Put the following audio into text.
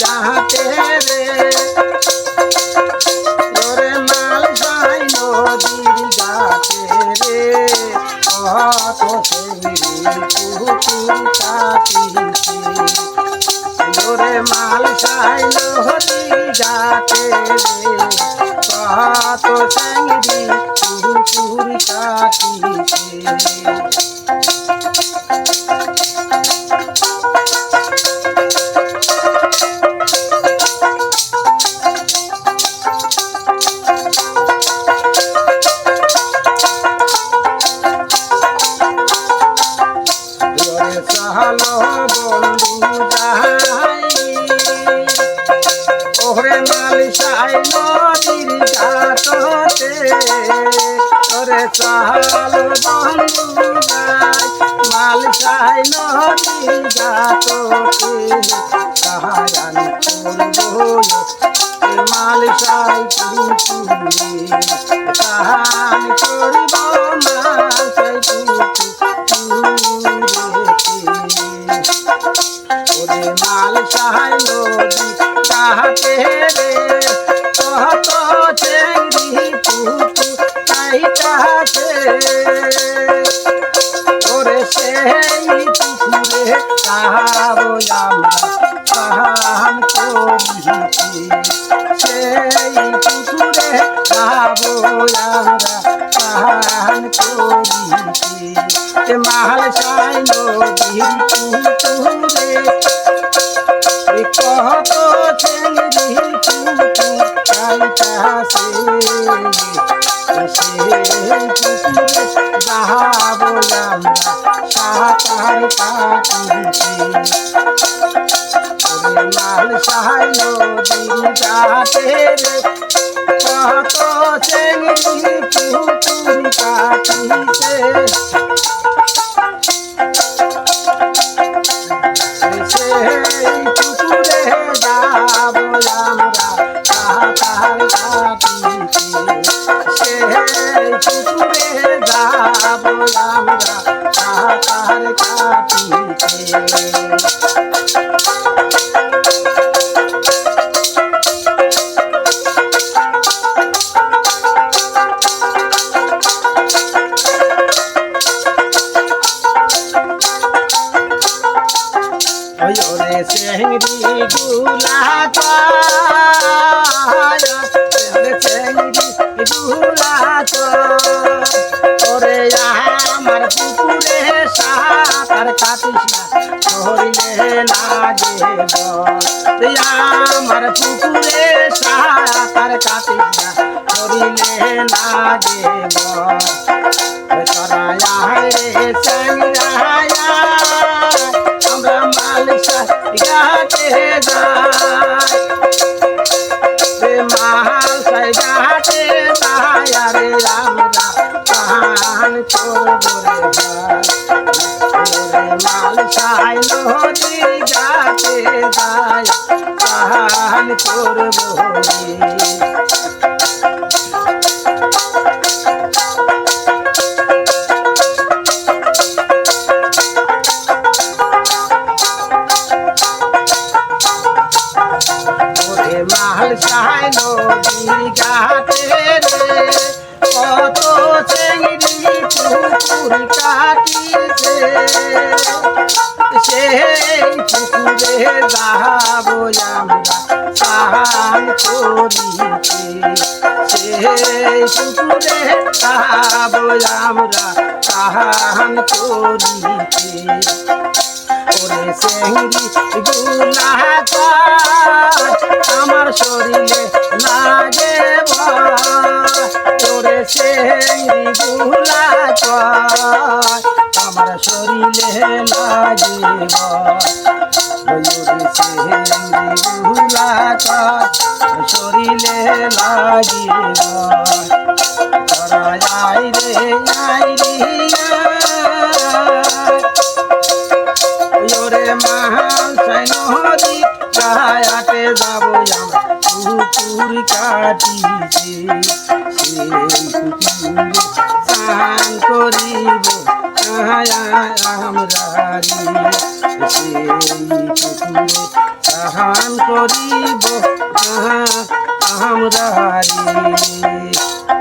ঘাটে রে ওরে মাল সাই নদীর ঘাটে রে কত পুকুর কাটিছে ওরে মাল সাই নদীর ঘাটে রে কত চিংড়ি পুকুর কাটিছে সাহালো বন্ধু যাই ওরে মাল সাই নদীর ঘাটতে ওরে সাহালো বন্ধু যাই মাল সাই নদীর ঘাটতে সাহারান করবো মাল সাই পুকুরে সাহান করব মাল সাই ওরে মাল সাহাই নদী ঘাটে রে কত চিংড়ি পুকুর কাইটাছে ওরে সেই পুকুরে যাবো আমরা স্নান করিতে সেই পুকুরে যাবো আমরা স্নান করিতে মাল সাই নদীর পুকুরে কত চিংড়ি পুকুর কাইটাছে সেই পুকুরে যাবো আমরা সাঁতার কাটিতে ওরে মাল সাই নদীর ঘাটে রে কত চিংড়ি পুকুর কাটিছে সেই পুকুরে যাবো আমরা সাঁতার কাটিতে সেই পুকুরে যাবো আমরা সাঁতার কাটিতে ওরে চিংড়ি গুলা চিংড়ি গুলা ওরে আমার পুকুরে সাঁতার কাটিস না ধরিলে লাগে আমার পুকুরে সাঁতার কাটিস না ধরিলে লাগে তরায় রে চিংড়ায় আমরা মাল সাই ঘাটে যাই রে মাল সাই ঘাটে যাই রে আমরা স্নান করবো রে মাল সাই নদীর ঘাটে যাই স্নান করবো মাল সাই নদীর ঘাটে রে কত চিংড়ি পুকুর কাটিছে সেই পুকুরে যাবো আমরা স্নান করিতে সেই পুকুরে যাবো আমরা স্নান করিতে ওরে চিংড়ি গুলা আমার শরীরে লাগে ওরে চিংড়ি গুলা আমার শরীরে লাগে চিংড়ি গুলা শরীরে লাগিব আই রে ওরে মাল সাই নদী ঘাটে যাবো পুকুর কাটিছে স্নান করিব আমরা সেই পুকুরে স্নান করিব আমরা রে